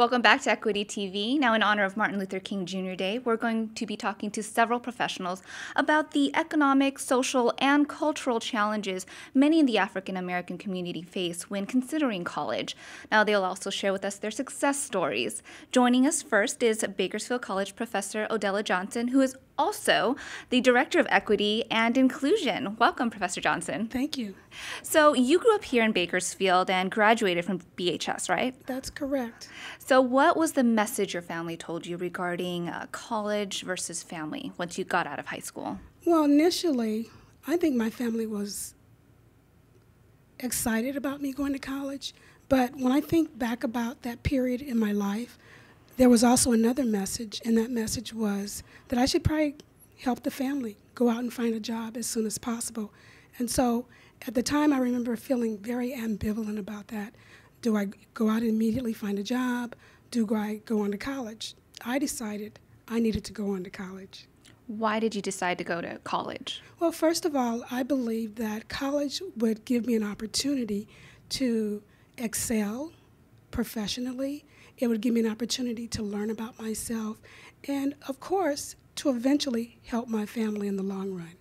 Welcome back to Equity TV. Now, in honor of Martin Luther King Jr. Day, we're going to be talking to several professionals about the economic, social, and cultural challenges many in the African American community face when considering college. Now, they'll also share with us their success stories. Joining us first is Bakersfield College professor Odella Johnson, who is also the Director of Equity and Inclusion. Welcome, Professor Johnson. Thank you. So you grew up here in Bakersfield and graduated from BHS, right? That's correct. So what was the message your family told you regarding college versus family once you got out of high school? Well, initially, I think my family was excited about me going to college. But when I think back about that period in my life, there was also another message, and that message was that I should probably help the family, go out and find a job as soon as possible. And so at the time, I remember feeling very ambivalent about that. Do I go out and immediately find a job? Do I go on to college? I decided I needed to go on to college. Why did you decide to go to college? Well, first of all, I believed that college would give me an opportunity to excel professionally. It would give me an opportunity to learn about myself and, of course, to eventually help my family in the long run.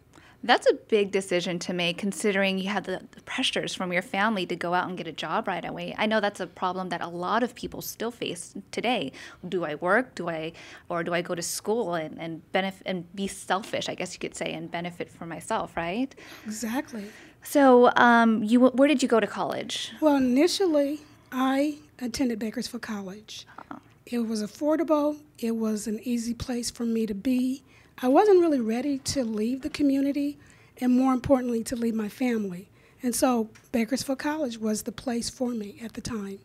That's a big decision to make, considering you had the pressures from your family to go out and get a job right away. I know that's a problem that a lot of people still face today. Do I work? Do I go to school and benefit and be selfish, I guess you could say, and benefit for myself, right? Exactly. So, where did you go to college? Well, initially, I attended Bakersfield College. It was affordable. It was an easy place for me to be. I wasn't really ready to leave the community and, more importantly, to leave my family. And so Bakersfield College was the place for me at the time.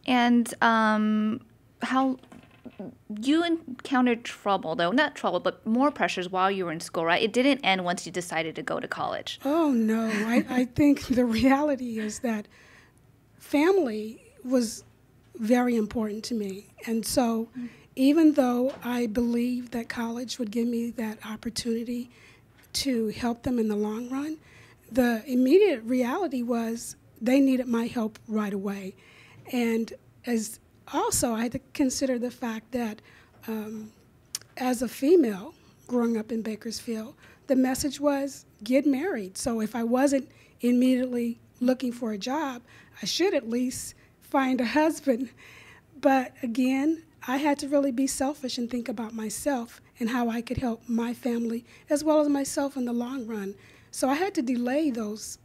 And how you encountered trouble, though, not trouble, but more pressures while you were in school, right? It didn't end once you decided to go to college. Oh, no. I think the reality is that family was very important to me. And so even though I believed that college would give me that opportunity to help them in the long run, the immediate reality was they needed my help right away. And as also, I had to consider the fact that as a female growing up in Bakersfield, the message was get married. So if I wasn't immediately looking for a job, I should at least find a husband. But again, I had to really be selfish and think about myself and how I could help my family as well as myself in the long run. So I had to delay those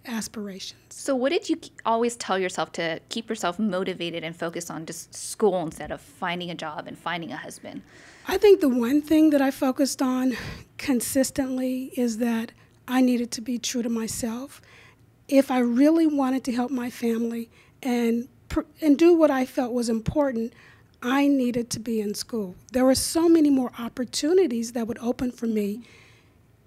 aspirations. So what did you always tell yourself to keep yourself motivated and focus on just school instead of finding a job and finding a husband? I think the one thing that I focused on consistently is that I needed to be true to myself. If I really wanted to help my family and do what I felt was important, I needed to be in school. There were so many more opportunities that would open for me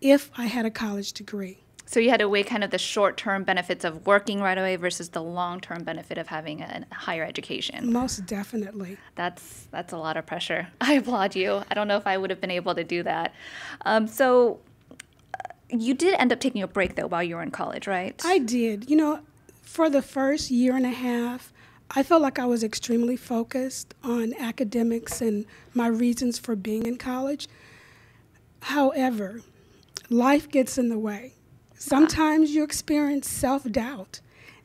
if I had a college degree. So you had to weigh kind of the short-term benefits of working right away versus the long-term benefit of having a higher education. Most definitely. That's a lot of pressure. I applaud you. I don't know if I would have been able to do that. So you did end up taking a break, though, while you were in college, right? I did. You know, for the first year and a half, I felt like I was extremely focused on academics and my reasons for being in college. However, life gets in the way. Sometimes you experience self-doubt.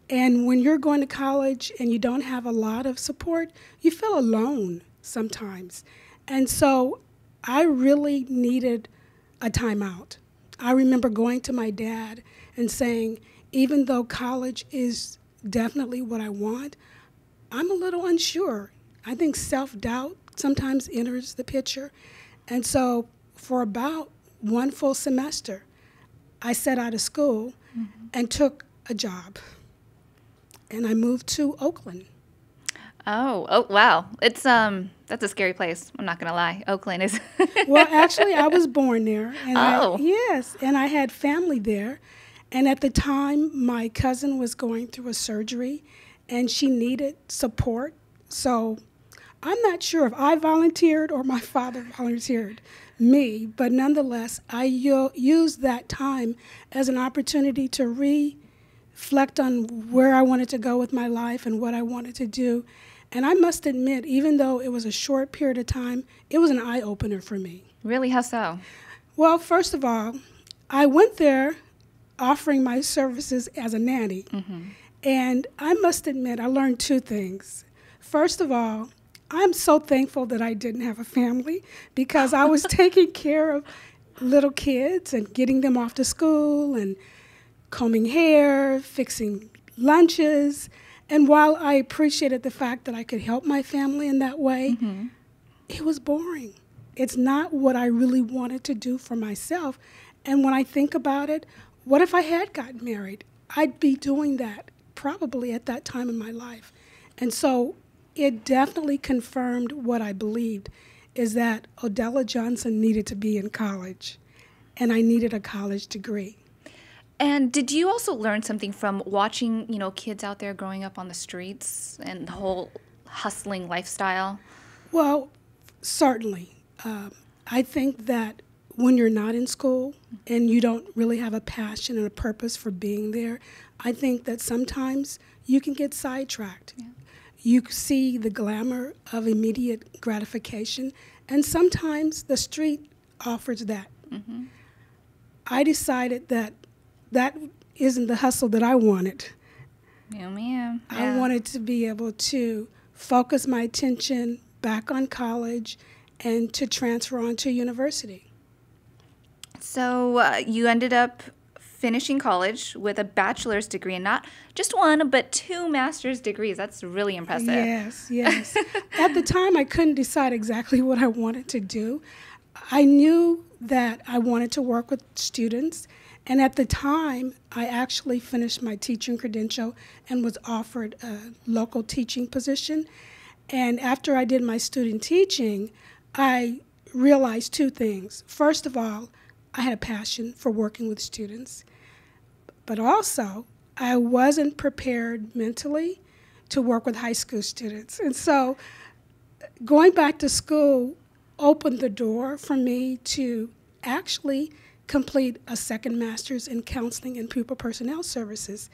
And when you're going to college and you don't have a lot of support, you feel alone sometimes. And so I really needed a timeout. I remember going to my dad and saying, even though college is definitely what I want, I'm a little unsure. I think self-doubt sometimes enters the picture. And so for about one full semester, I sat out of school and took a job. And I moved to Oakland. Oh, wow. It's that's a scary place. I'm not gonna lie. Oakland is. Well, actually, I was born there. And Oh. Yes, and I had family there. And at the time, my cousin was going through a surgery, and she needed support. So I'm not sure if I volunteered or my father volunteered me, but nonetheless, I used that time as an opportunity to reflect on where I wanted to go with my life and what I wanted to do. And I must admit, even though it was a short period of time, it was an eye-opener for me. Really? How so? Well, first of all, I went there offering my services as a nanny. And I must admit, I learned two things. First of all, I'm so thankful that I didn't have a family because I was taking care of little kids and getting them off to school and combing hair, fixing lunches. And while I appreciated the fact that I could help my family in that way, it was boring. It's not what I really wanted to do for myself. And when I think about it, what if I had gotten married? I'd be doing that probably at that time in my life. And so it definitely confirmed what I believed, is that Odella Johnson needed to be in college, and I needed a college degree. And did you also learn something from watching, kids out there growing up on the streets and the whole hustling lifestyle? Well, certainly. I think that when you're not in school and you don't really have a passion and a purpose for being there, I think that sometimes you can get sidetracked. Yeah. You see the glamour of immediate gratification, and sometimes the street offers that. I decided that that isn't the hustle that I wanted. Yeah, ma'am. I wanted to be able to focus my attention back on college and to transfer on to university. So you ended up finishing college with a bachelor's degree, and not just one, but 2 master's degrees. That's really impressive. Yes. At the time, I couldn't decide exactly what I wanted to do. I knew that I wanted to work with students, and at the time, I actually finished my teaching credential and was offered a local teaching position. And after I did my student teaching, I realized 2 things. First of all, I had a passion for working with students, but also I wasn't prepared mentally to work with high school students. And so going back to school opened the door for me to actually complete a second master's in counseling and pupil personnel services.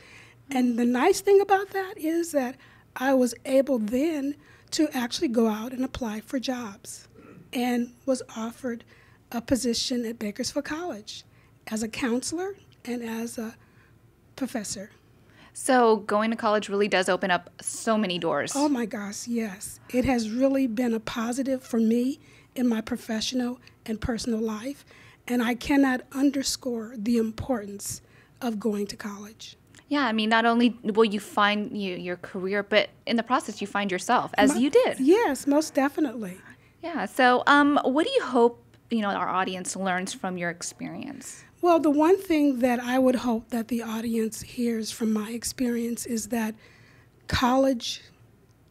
And the nice thing about that is that I was able then to actually go out and apply for jobs, and was offered a position at Bakersfield College as a counselor and as a professor. So going to college really does open up so many doors. Oh my gosh, yes. It has really been a positive for me in my professional and personal life, and I cannot underscore the importance of going to college. Yeah, I mean, not only will you find your career, but in the process you find yourself, as you did. Yes, most definitely. Yeah, so what do you hope our audience learns from your experience? Well, the one thing that I would hope that the audience hears from my experience is that college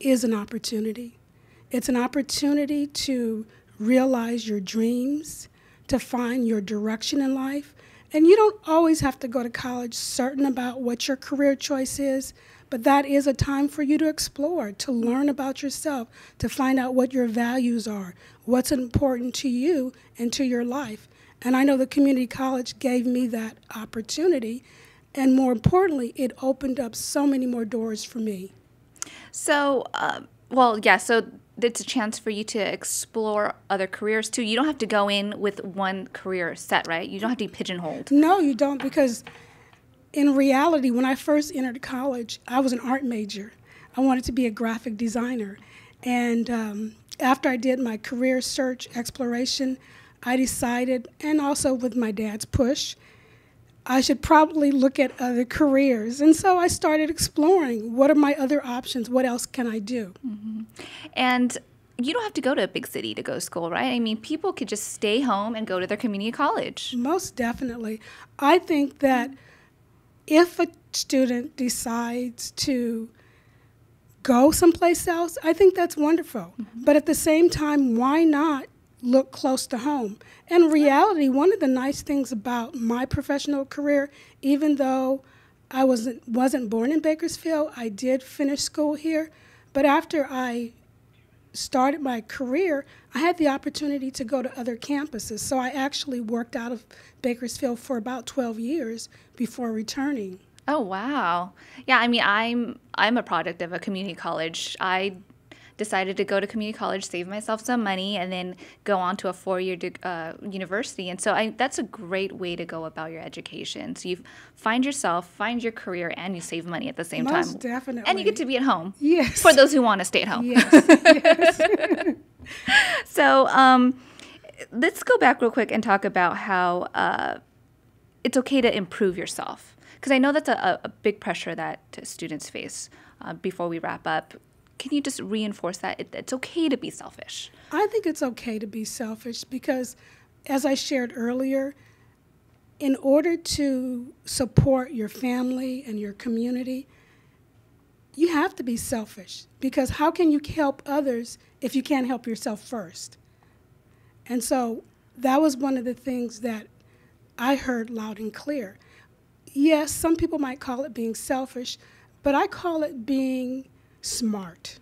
is an opportunity. It's an opportunity to realize your dreams, to find your direction in life. And you don't always have to go to college certain about what your career choice is, but that is a time for you to explore, to learn about yourself, to find out what your values are, what's important to you and to your life. And I know the community college gave me that opportunity, and more importantly, it opened up so many more doors for me. So, so it's a chance for you to explore other careers too. You don't have to go in with one career set, right? You don't have to be pigeonholed. No, you don't, because in reality, when I first entered college, I was an art major. I wanted to be a graphic designer. And after I did my career search exploration, I decided, and also with my dad's push, I should probably look at other careers. And so I started exploring, what are my other options? What else can I do? Mm-hmm. And you don't have to go to a big city to go to school, right? I mean, people could just stay home and go to their community college. Most definitely. I think that if a student decides to go someplace else, I think that's wonderful. Mm-hmm. But at the same time, why not look close to home? In reality, one of the nice things about my professional career, even though I wasn't born in Bakersfield, I did finish school here. But after I started my career, I had the opportunity to go to other campuses. So I actually worked out of Bakersfield for about 12 years before returning. Oh, wow. Yeah, I mean, I'm a product of a community college. I decided to go to community college, save myself some money, and then go on to a 4-year university. And so that's a great way to go about your education. So you find yourself, find your career, and you save money at the same time. Most definitely. And you get to be at home. Yes. For those who want to stay at home. Yes. Yes. So let's go back real quick and talk about how it's okay to improve yourself. Because I know that's a big pressure that students face. Before we wrap up, can you just reinforce that it's okay to be selfish? I think it's okay to be selfish because, as I shared earlier, in order to support your family and your community, you have to be selfish, because how can you help others if you can't help yourself first? And so that was one of the things that I heard loud and clear. Yes, some people might call it being selfish, but I call it being smart.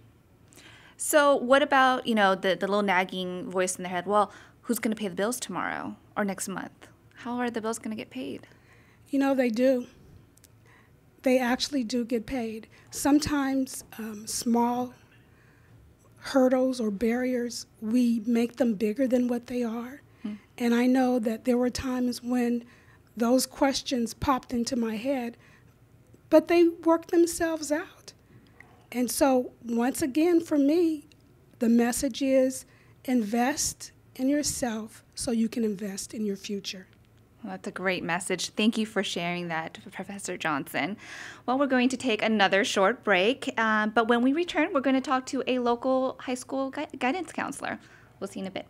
So what about, the little nagging voice in their head, well, who's going to pay the bills tomorrow or next month? How are the bills going to get paid? They do. They actually do get paid. Sometimes small hurdles or barriers, we make them bigger than what they are. And I know that there were times when those questions popped into my head, but they worked themselves out. And so, once again, for me, the message is invest in yourself so you can invest in your future. Well, that's a great message. Thank you for sharing that, Professor Johnson. Well, we're going to take another short break, but when we return, we're going to talk to a local high school guidance counselor. We'll see you in a bit.